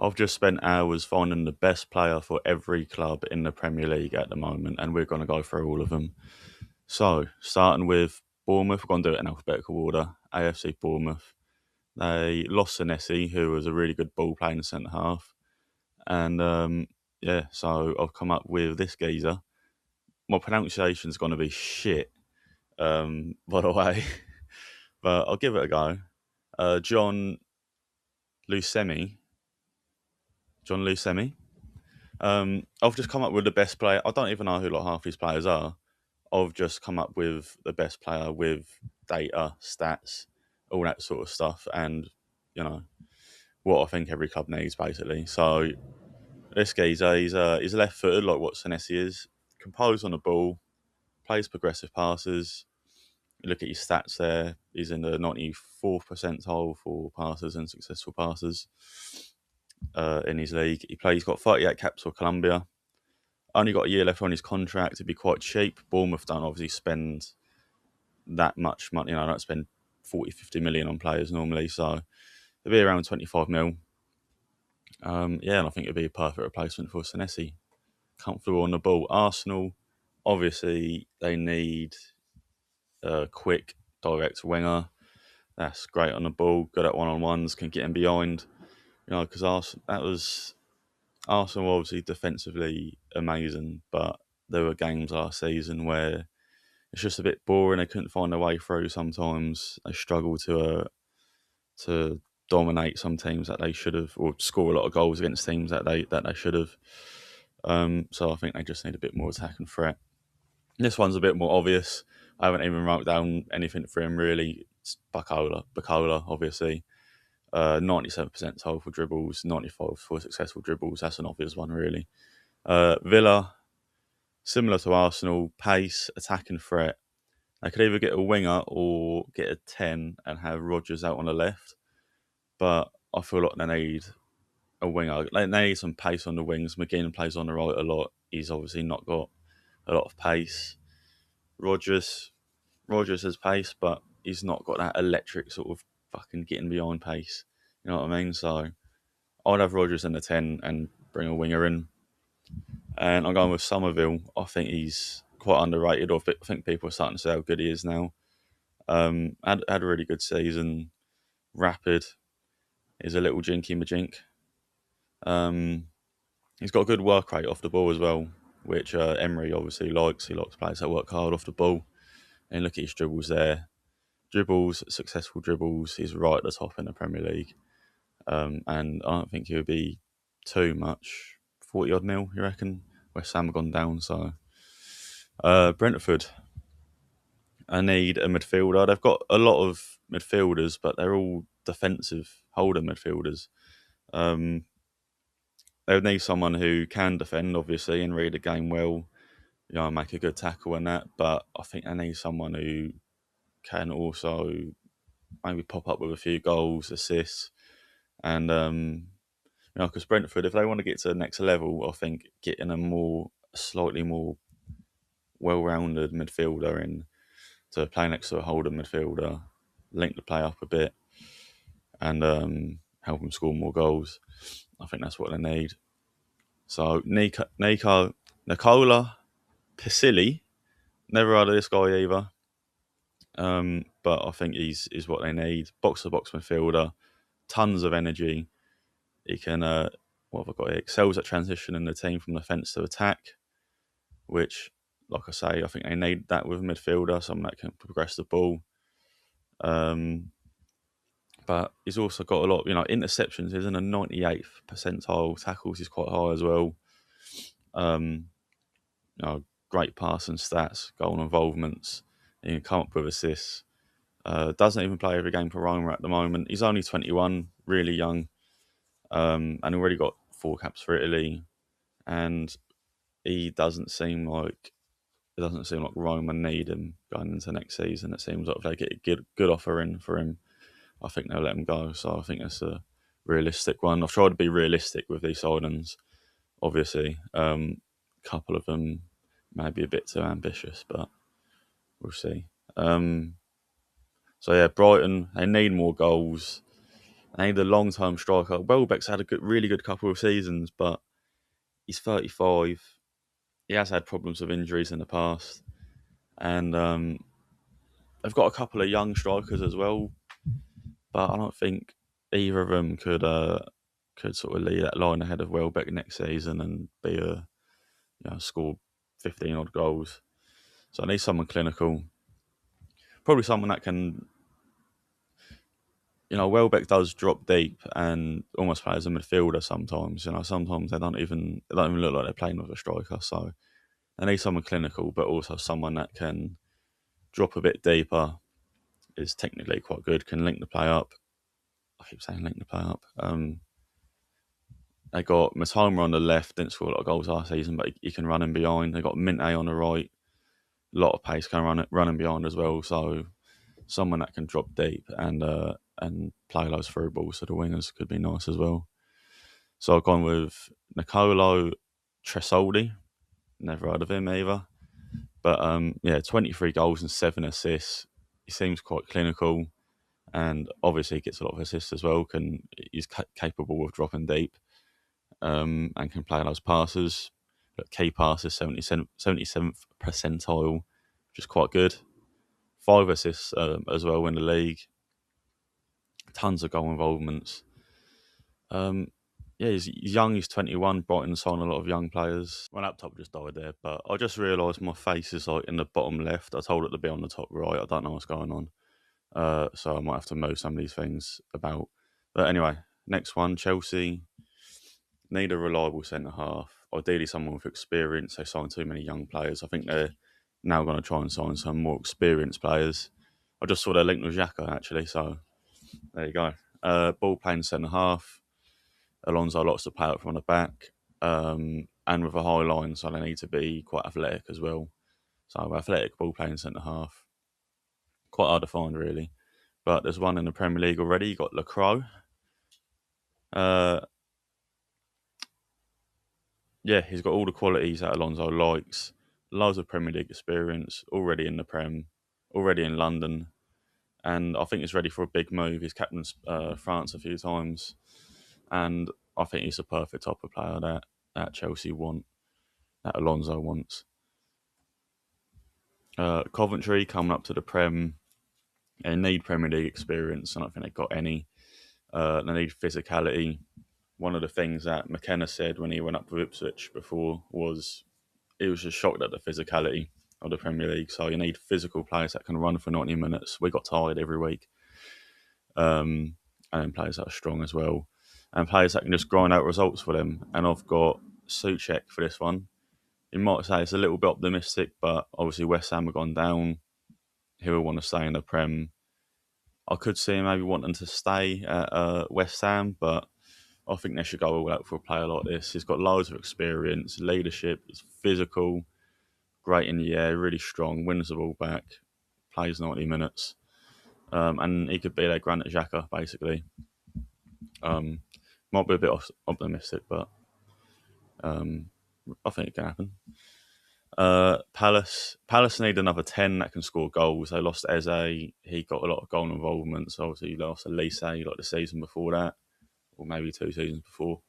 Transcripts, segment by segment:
I've just spent hours finding the best player for every club in the Premier League at the moment, and we're going to go through all of them. So, starting with Bournemouth, we're going to do it in alphabetical order. AFC Bournemouth. They lost Senesi, who was a really good ball playing centre half. And yeah, so I've come up with this geezer. My pronunciation's going to be shit, by the way, but I'll give it a go. John Lucemi. John Lucemi. I've just come up with the best player. I don't even know who like half these players are. I've just come up with the best player with data, stats, all that sort of stuff, and you know what I think every club needs basically. So this geezer, he's left-footed like what Senesi is, composed on the ball, plays progressive passes. You look at his stats there. He's in the 94th percentile for passes and successful passes in his league. He's got 38 caps for Colombia. Only got a year left on his contract. It'd be quite cheap. Bournemouth don't obviously spend that much money. Don't spend 40, 50 million on players normally. So it'd be around 25 mil. Yeah, and I think it'd be a perfect replacement for Senesi. Comfortable on the ball. Arsenal, obviously, they need a quick, direct winger. That's great on the ball, good at one-on-ones, can get in behind. Because Arsenal obviously defensively amazing, but there were games last season where it's just a bit boring. They couldn't find their way through sometimes. They struggled to dominate some teams that they should have, or score a lot of goals against teams that they should have. So I think they just need a bit more attack and threat. This one's a bit more obvious. I haven't even wrote down anything for him really. It's Bacola, obviously. 97% percentile for dribbles, 95 for successful dribbles. That's an obvious one, really. Villa, similar to Arsenal, pace, attack and threat. They could either get a winger or get a 10 and have Rodgers out on the left. But I feel like they need a winger. They need some pace on the wings. McGinn plays on the right a lot. He's obviously not got a lot of pace. Rodgers has pace, but he's not got that electric sort of fucking getting behind pace. You know what I mean? So I'd have Rodgers in the 10 and bring a winger in. And I'm going with Somerville. I think he's quite underrated. I think people are starting to say how good he is now. Had a really good season. Rapid. He's a little jinky majink. He's got a good work rate off the ball as well, which Emery obviously likes. He likes players that work hard off the ball. And look at his dribbles there. Successful dribbles, he's right at the top in the Premier League. And I don't think he would be too much. 40 odd mil, you reckon? West Ham have gone down, so. Brentford. I need a midfielder. They've got a lot of midfielders, but they're all defensive holder midfielders. They would need someone who can defend, obviously, and read the game well, make a good tackle and that. But I think they need someone who can also maybe pop up with a few goals, assists, and because Brentford, if they want to get to the next level, I think getting a slightly more well-rounded midfielder in to play next to a holder midfielder, link the play up a bit, and help them score more goals. I think that's what they need. So Nicola Pisili, never heard of this guy either. But I think he's what they need. Box-to-box midfielder, tons of energy. He can, what have I got here? Excels at transitioning the team from defence to attack, which, like I say, I think they need that with a midfielder, someone that can progress the ball. But he's also got a lot, interceptions. He's in the 98th percentile. Tackles is quite high as well. Great passing stats, goal involvements. He can come up with assists. Doesn't even play every game for Roma at the moment. He's only 21, really young, and already got 4 caps for Italy. And it doesn't seem like Roma need him going into next season. It seems like if they get a good offer in for him, I think they'll let him go. So I think that's a realistic one. I've tried to be realistic with these signings. Obviously, a couple of them may be a bit too ambitious, but we'll see. So yeah, Brighton, they need more goals. They need a long-term striker. Welbeck's had a really good couple of seasons, but he's 35. He has had problems with injuries in the past, and they've got a couple of young strikers as well. But I don't think either of them could sort of lead that line ahead of Welbeck next season and be score 15 odd goals. So I need someone clinical, probably someone that can. Welbeck does drop deep and almost play as a midfielder sometimes. Sometimes they don't even look like they're playing with a striker. So they need someone clinical, but also someone that can drop a bit deeper, is technically quite good, can link the play up. I keep saying link the play up. They got Matoma on the left, didn't score a lot of goals last season, but he can run in behind. They got Minte on the right, a lot of pace, can running behind as well. So someone that can drop deep and play those through balls to the wingers could be nice as well. So I've gone with Nicolo Tresoldi. Never heard of him either. But 23 goals and 7 assists. He seems quite clinical, and obviously he gets a lot of assists as well. He's capable of dropping deep, and can play those passes. Key passes, 77th percentile, which is quite good. 5 assists as well in the league. Tons of goal involvements. He's young, he's 21. Brighton signed a lot of young players. My laptop just died there, but I just realised my face is like in the bottom left. I told it to be on the top right. I don't know what's going on. So I might have to move some of these things about. But anyway, next one, Chelsea need a reliable centre half. Ideally, someone with experience. They signed too many young players. I think they're now going to try and sign some more experienced players. I just saw their link with Xhaka, actually, so there you go. Ball playing centre half. Alonso likes to play out from the back, and with a high line, so they need to be quite athletic as well. So athletic ball playing centre half. Quite hard to find, really. But there's one in the Premier League already. You got Lacroix. He's got all the qualities that Alonso likes. Loads of Premier League experience, already in the Prem, already in London, and I think he's ready for a big move. He's captained France a few times, and I think he's the perfect type of player that Chelsea want, that Alonso wants. Coventry coming up to the Prem. They need Premier League experience. I don't think they've got any. They need physicality. One of the things that McKenna said when he went up with Ipswich before was he was just shocked at the physicality of the Premier League. So you need physical players that can run for 90 minutes. We got tired every week. And then players that are strong as well. And players that can just grind out results for them. And I've got Souček for this one. You might say it's a little bit optimistic, but obviously West Ham have gone down. He will want to stay in the Prem. I could see him maybe wanting to stay at West Ham, but I think they should go all out for a player like this. He's got loads of experience, leadership, he's physical, great in the air, really strong, wins the ball back, plays 90 minutes. And he could be their Granit Xhaka, basically. Might be a bit optimistic, but I think it can happen. Palace need another 10 that can score goals. They lost Eze. He got a lot of goal involvement. So obviously, you lost Elise like the season before that, or maybe 2 seasons before.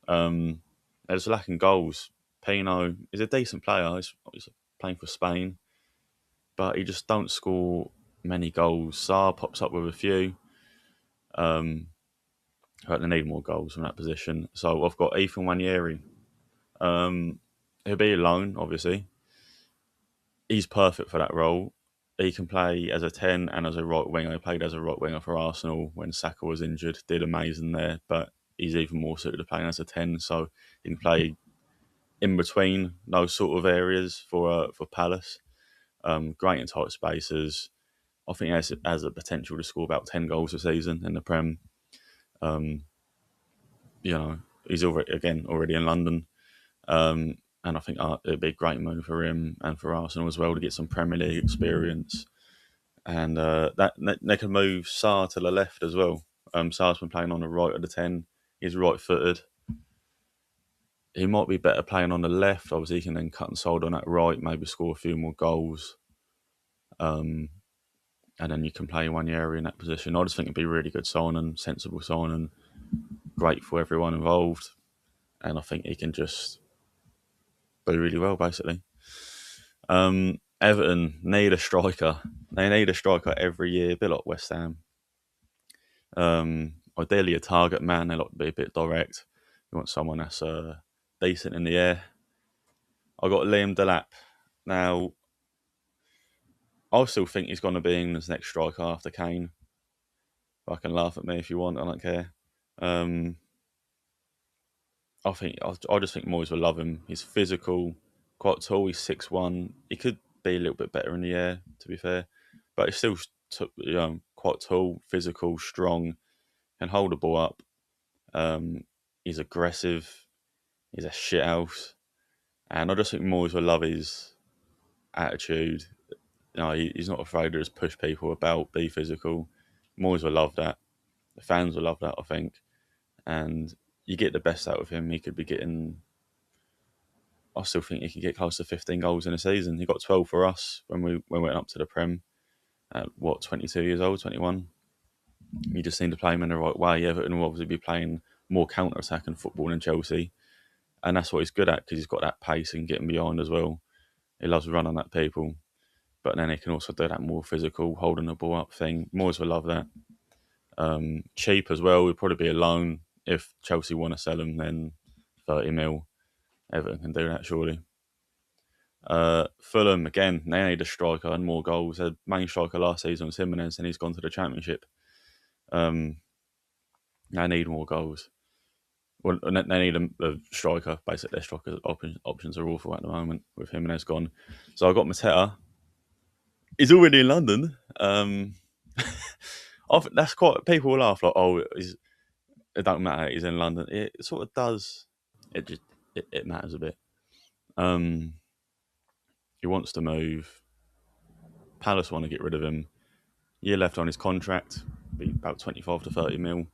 They're just lacking goals. Pino is a decent player. He's playing for Spain, but he just don't score many goals. Sarr pops up with a few. But they need more goals from that position. So I've got Ethan Wanieri. He'll be alone, obviously. He's perfect for that role. He can play as a 10 and as a right winger. He played as a right winger for Arsenal when Saka was injured. Did amazing there, but he's even more suited to playing as a 10. So he can play in between those sort of areas for Palace. Great in tight spaces. I think he has a potential to score about 10 goals a season in the Prem. He's already in London. And I think it'd be a great move for him and for Arsenal as well to get some Premier League experience. And that they can move Sarr to the left as well. Sarr's been playing on the right of the 10. He's right-footed. He might be better playing on the left. Obviously, he can then cut and sold on that right, maybe score a few more goals. and then you can play 1 year in that position. I just think it'd be a really good signing, sensible signing, great for everyone involved, and I think he can just do really well, basically. Everton need a striker. They need a striker every year, a bit like West Ham. Ideally, a target man. They like to be a bit direct. You want someone that's decent in the air. I got Liam Delap. Now, I still think he's going to be England's next striker after Kane. I can laugh at me if you want. I don't care. I just think Moyes will love him. He's physical, quite tall. He's 6'1". He could be a little bit better in the air, to be fair, but he's still quite tall, physical, strong, can hold the ball up. He's aggressive. He's a shithouse, and I just think Moyes will love his attitude. He's not afraid to just push people about, be physical. Moyes will love that. The fans will love that, I think, and you get the best out of him. He could be getting. I still think he could get close to 15 goals in a season. He got 12 for us when we went up to the Prem at 22 years old, 21. You just need to play him in the right way. Everton will obviously be playing more counter-attacking football than Chelsea, and that's what he's good at because he's got that pace and getting behind as well. He loves running at people, but then he can also do that more physical, holding the ball up thing. Moyes will love that. Cheap as well. He'll probably be a loan if Chelsea want to sell him. Then 30 mil. Everton can do that surely. Fulham, again, they need a striker and more goals. Their main striker last season was Jimenez, and he's gone to the Championship. They need more goals. Well, they need a striker. Basically, their striker options are awful at the moment with Jimenez gone. So I got Mateta. He's already in London. That's quite. People will laugh like, "Oh, it don't matter. He's in London." It sort of does. It matters a bit. He wants to move. Palace want to get rid of him. Year left on his contract, be about 25 to 30 mil.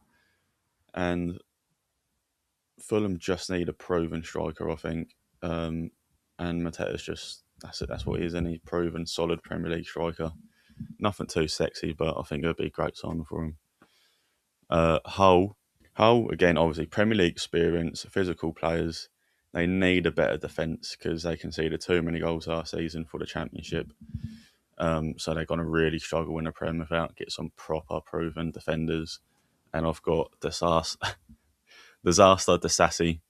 And Fulham just need a proven striker, I think. And Mateta's just, that's it, that's what he is, and he's proven solid Premier League striker. Nothing too sexy, but I think it would be a great sign for him. Hull, again, obviously, Premier League experience, physical players. They need a better defence because they conceded too many goals last season for the Championship. So they're going to really struggle in the Prem without get some proper proven defenders. And I've got Disaster Disasi.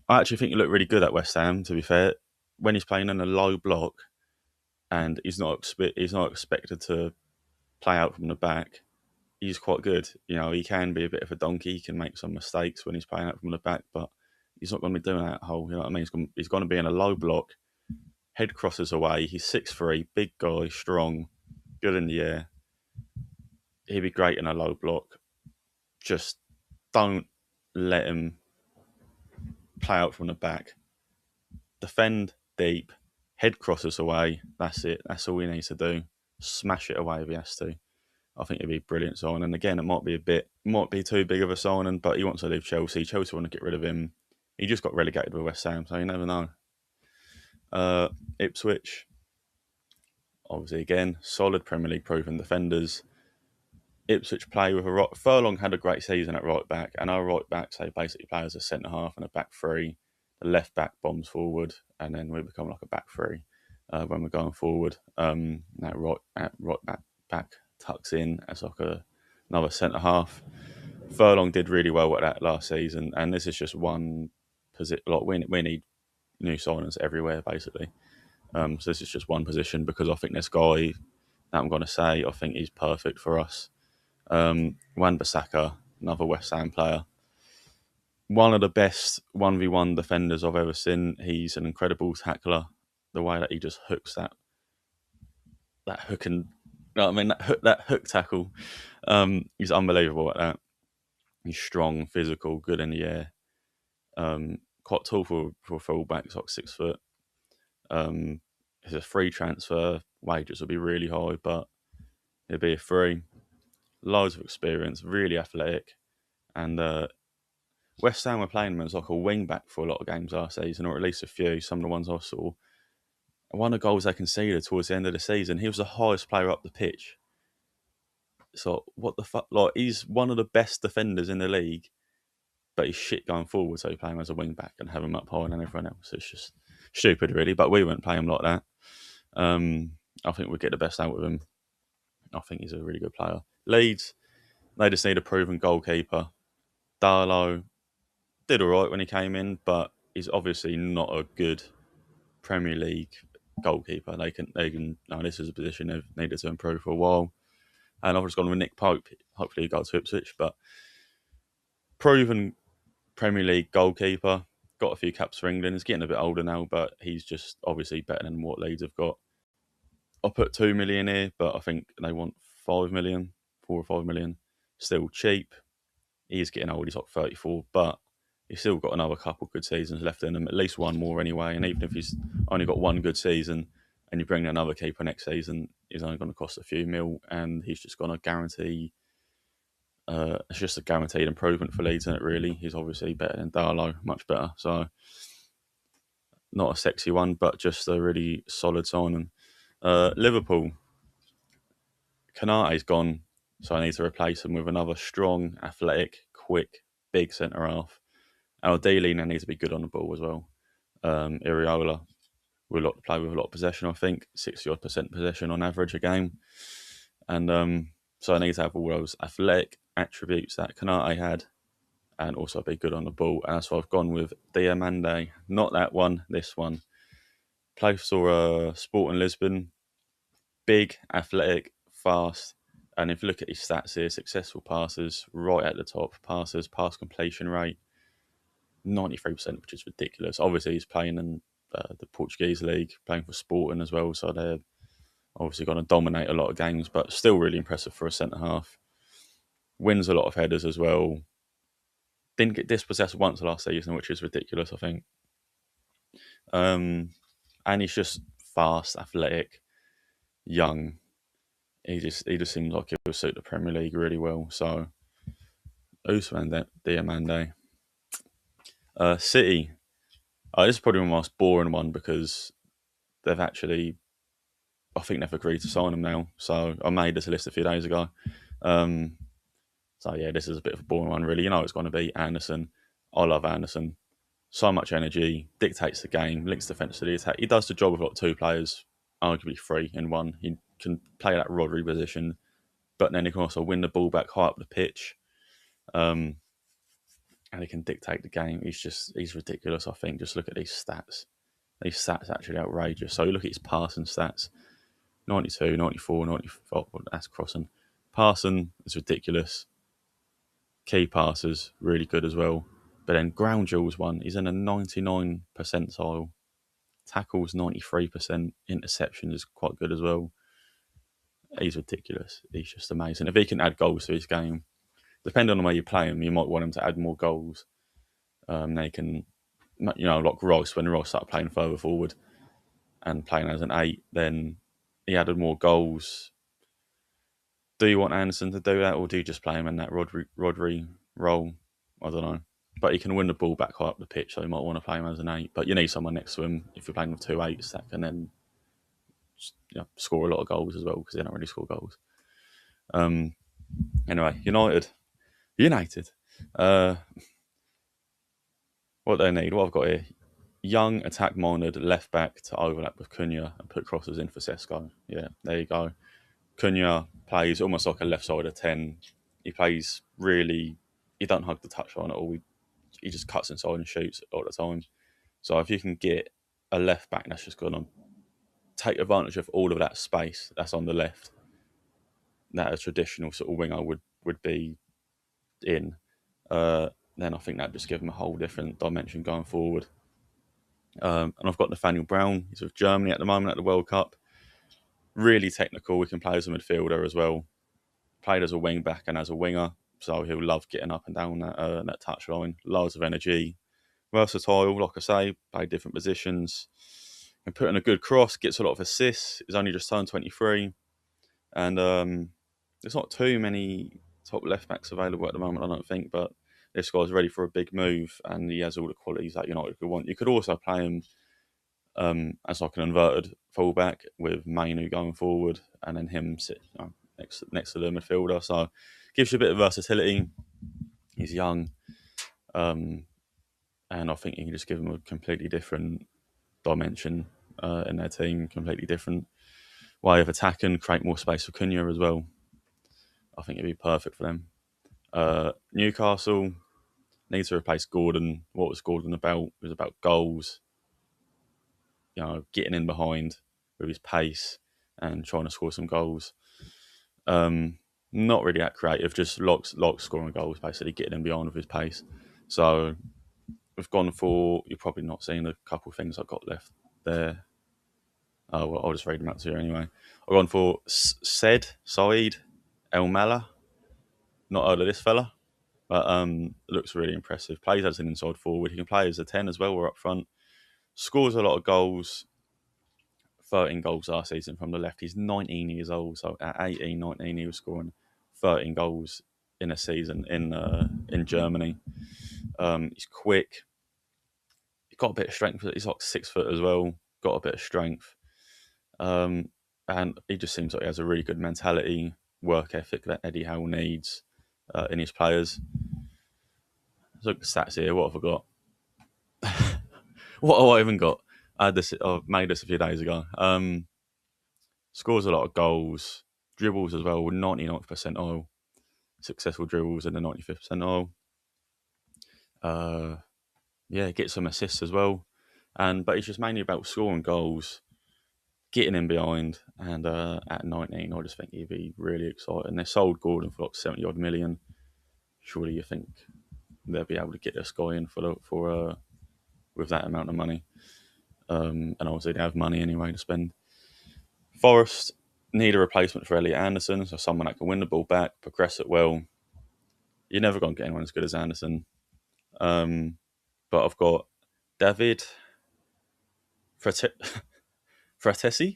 I actually think he looked really good at West Ham, to be fair. When he's playing in a low block and he's not expected to play out from the back, he's quite good. He can be a bit of a donkey. He can make some mistakes when he's playing out from the back, but he's not going to be doing that at Hull. You know what I mean? He's going to be in a low block. Head crosses away. He's 6'3", big guy, strong, good in the air. He'd be great in a low block. Just don't let him play out from the back. Defend deep. Head crosses away. That's it. That's all he needs to do. Smash it away if he has to. I think it'd be a brilliant signing. And again, it might be too big of a signing, but he wants to leave Chelsea. Chelsea want to get rid of him. He just got relegated with West Ham, so you never know. Ipswich, obviously, again, solid Premier League proven defenders. Ipswich play with Furlong had a great season at right back, and our right backs, they basically play as a centre half and a back three. The left back bombs forward, and then we become like a back three when we're going forward. That right back tucks in as like another centre half. Furlong did really well at that last season, and this is just one position. Like we need new signings everywhere, basically. So this is just one position because I think this guy that I'm going to say, I think he's perfect for us. Wan-Bissaka, another West Ham player. One of the best 1v1 defenders I've ever seen. He's an incredible tackler. The way that he just hooks that hook and, that hook tackle. He's unbelievable at that. He's strong, physical, good in the air. Quite tall for a fullback. He's like 6 foot. It's a free transfer. Wages will be really high, but it'll be a free. Loads of experience, really athletic. And West Ham were playing him as like a wing back for a lot of games last season, or at least a few, some of the ones I saw. And one of the goals they conceded towards the end of the season, he was the highest player up the pitch. So what the fuck? Like, he's one of the best defenders in the league, but he's shit going forward. So you play him as a wing back and have him up higher than everyone else. It's just stupid, really. But we wouldn't play him like that. I think we'd get the best out of him. I think he's a really good player. Leeds, they just need a proven goalkeeper. Darlow did all right when he came in, but he's obviously not a good Premier League goalkeeper. No, this is a position they've needed to improve for a while. And I've just gone with Nick Pope. Hopefully he goes to Ipswich, but proven Premier League goalkeeper. Got a few caps for England. He's getting a bit older now, but he's just obviously better than what Leeds have got. I'll put 2 million here, but I think they want 5 million, 4 or 5 million. Still cheap. He's getting old. He's like 34, but he's still got another couple good seasons left in him, at least one more anyway. And even if he's only got one good season and you bring in another keeper next season, he's only going to cost a few mil, and he's just going to guarantee. It's just a guaranteed improvement for Leeds, isn't it, really? He's obviously better than Darlow, much better. So, not a sexy one, but just a really solid signing. Liverpool, Kanate's gone, so I need to replace him with another strong, athletic, quick, big centre half. And ideally, they need to be good on the ball as well. Iriola will play with a lot of possession, I think, 60% possession on average a game. And so I need to have all those athletic attributes that Kanate had and also be good on the ball. And that's why I've gone with Diamande. Not that one, this one. Plays for Sporting Lisbon. Big, athletic, fast. And if you look at his stats here, successful passes, right at the top. Passes, pass completion rate, 93%, which is ridiculous. Obviously, he's playing in the Portuguese league, playing for Sporting as well. So they're obviously going to dominate a lot of games, but still really impressive for a centre-half. Wins a lot of headers as well. Didn't get dispossessed once last season, which is ridiculous, I think. And he's just fast, athletic, young. He just seems like he will suit the Premier League really well. So, Ousmane Diamande. City. This is probably my most boring one because they've actually, I think they've agreed to sign him now. So I made this list a few days ago. So yeah, this is a bit of a boring one, really. You know it's going to be Anderson. I love Anderson. So much energy, dictates the game, links defence to the attack. He does the job of like two players, arguably three in one. He can play that Rodri position, but then he can also win the ball back high up the pitch. And he can dictate the game. He's ridiculous, I think. Just look at these stats. These stats are actually outrageous. So you look at his passing stats. 92, 94, 95. That's crossing. Passing is ridiculous. Key passes, really good as well. But then ground duels one, he's in a 99 percentile. Tackles 93%. Interception is quite good as well. He's ridiculous. He's just amazing. If he can add goals to his game, depending on the way you play him, you might want him to add more goals. They can, like Rice, when Rice started playing further forward and playing as an 8, then he added more goals. Do you want Anderson to do that, or do you just play him in that Rodri role? I don't know. But he can win the ball back high up the pitch, so you might want to play him as an 8. But you need someone next to him if you're playing with 2 8s that can then score a lot of goals as well, because they don't really score goals. Anyway, United. What they need, what I've got here, young, attack-minded left back to overlap with Cunha and put crosses in for Sesko. Yeah, there you go. Cunha plays almost like a left side of 10. He plays really, he don't hug the touchline at all. He just cuts inside and shoots all the time. So if you can get a left back that's just going to take advantage of all of that space that's on the left, that a traditional sort of winger would be in, then I think that just gives him a whole different dimension going forward. And I've got Nathaniel Brown. He's with Germany at the moment at the World Cup. Really technical. He can play as a midfielder as well. Played as a wing back and as a winger, so he'll love getting up and down that touchline. Loads of energy. Versatile, like I say, play different positions. Can put in a good cross, gets a lot of assists. He's only just turned 23. And there's not too many top left backs available at the moment, I don't think, but this guy's ready for a big move and he has all the qualities that United could want. You could also play him as like an inverted fullback with Mainu going forward and then him next to the midfielder. So gives you a bit of versatility. He's young, and I think you can just give him a completely different dimension in their team, completely different way of attacking, create more space for Cunha as well. I think it'd be perfect for them. Newcastle needs to replace Gordon. What was Gordon about? It was about goals, getting in behind with his pace and trying to score some goals. Not really that creative, just locks scoring goals, basically getting in behind with his pace. So we've gone for, you're probably not seeing a couple of things I've got left there. Well, I'll just read them out to you anyway. I've gone for Said El Mala. Not heard of this fella, but looks really impressive. Plays as an inside forward. He can play as a 10 as well, or up front. Scores a lot of goals. 13 goals last season from the left. He's 19 years old, so at 18, 19, he was scoring 13 goals in a season in Germany. He's quick. He's got a bit of strength. He's like 6 foot as well. Got a bit of strength. And he just seems like he has a really good mentality, work ethic that Eddie Howe needs in his players. Look at the stats here. What have I got? What have I even got? I made this a few days ago. Scores a lot of goals, dribbles as well, 99th percentile. Successful dribbles in the 95th percentile. Get some assists as well. But it's just mainly about scoring goals, getting in behind, and at 19, I just think he'd be really exciting. They sold Gordon for like 70 odd million. Surely you think they'll be able to get this guy in for with that amount of money. And obviously they have money anyway to spend. Forest need a replacement for Elliot Anderson, so someone that can win the ball back, progress it well. You're never going to get anyone as good as Anderson. But I've got David Fratesi.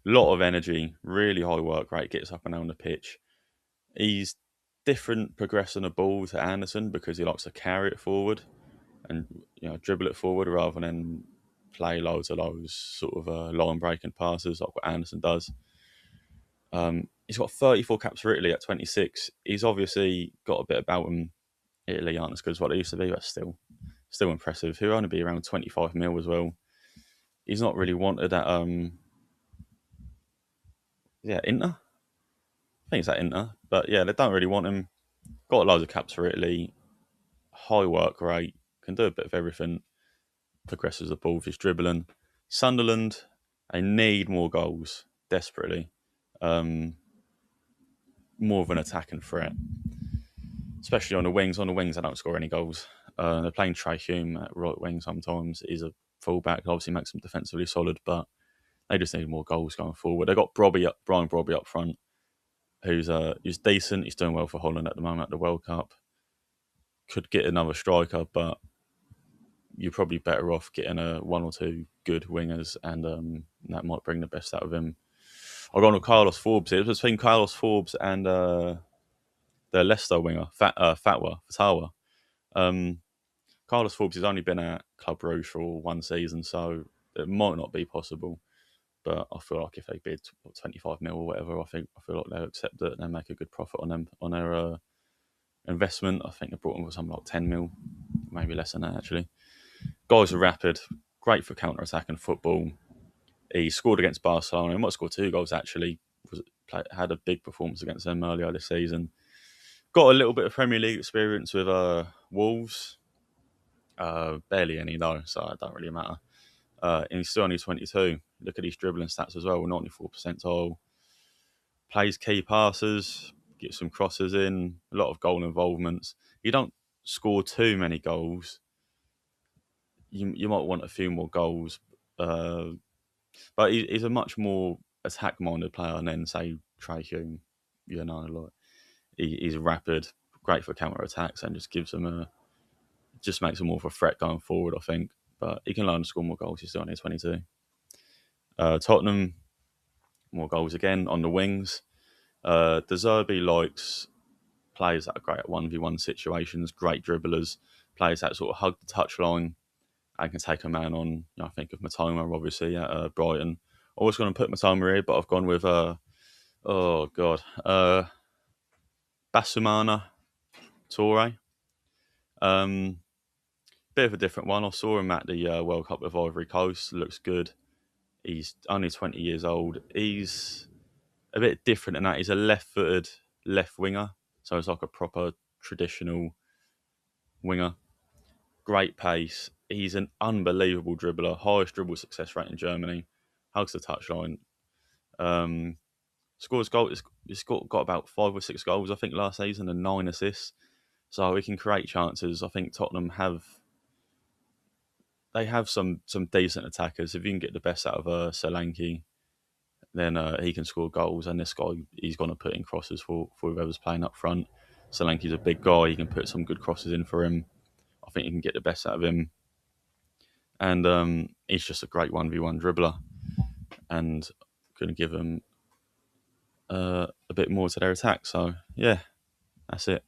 Lot of energy, really high work rate, gets up and down the pitch. He's different progressing the ball to Anderson because he likes to carry it forward and dribble it forward rather than play loads of those sort of line breaking passes like what Anderson does. He's got 34 caps for Italy at 26. He's obviously got a bit about him. Italy aren't as good as what they used to be, but still impressive. He'll only be around 25 mil as well. He's not really wanted at Inter. I think it's at Inter, but yeah, they don't really want him. Got loads of caps for Italy. High work rate, can do a bit of everything. Progresses the ball with his dribbling. Sunderland, they need more goals desperately. More of an attacking threat, especially on the wings. On the wings, they don't score any goals. They're playing Trey Hume at right wing sometimes. He's a fullback, obviously makes them defensively solid, but they just need more goals going forward. They've got Brian Brobby up front, who's decent. He's doing well for Holland at the moment at the World Cup. Could get another striker, but you're probably better off getting one or two good wingers, and that might bring the best out of him. I've gone with Carlos Forbes. It was between Carlos Forbes and the Leicester winger, Fatawa. Carlos Forbes has only been at Club Rouge for one season, so it might not be possible. But I feel like if they bid 25 mil or whatever, I feel like they'll accept it and make a good profit on their investment. I think they brought them for something like 10 mil, maybe less than that actually. Guys are rapid, great for counter-attacking football. He scored against Barcelona. He might score 2 goals actually. Had a big performance against them earlier this season. Got a little bit of Premier League experience with Wolves. Barely any though, so it don't really matter. And he's still only 22. Look at his dribbling stats as well, 94 percentile. Plays key passes, gets some crosses in, a lot of goal involvements. You don't score too many goals. You might want a few more goals, but he's a much more attack-minded player than, say, Trey Hume. He's rapid, great for counter-attacks, and just gives him just makes him more of a threat going forward, I think. But he can learn to score more goals. He's still only 22. Tottenham, more goals again on the wings. De Zerbi likes players that are great at 1v1 situations, great dribblers, players that sort of hug the touchline and can take a man on. I think of Matoma, obviously, at Brighton, I was going to put Matoma here, but I've gone with oh god, Basumana Torre. Um, Bit of a different one. I saw him at the World Cup with Ivory Coast. Looks good. He's only 20 years old. He's a bit different in that he's a left-footed left winger, so it's like a proper traditional winger. Great pace. He's an unbelievable dribbler. Highest dribble success rate in Germany. Hugs the touchline. Um, Scores goals. He's got about 5 or 6 goals, I think, last season and 9 assists. So he can create chances. I think Tottenham have some decent attackers. If you can get the best out of Solanke, then he can score goals. And this guy, he's going to put in crosses for whoever's playing up front. Solanke's a big guy. He can put some good crosses in for him. I think you can get the best out of him. And he's just a great 1v1 dribbler. And going to give him a bit more to their attack. So, yeah, that's it.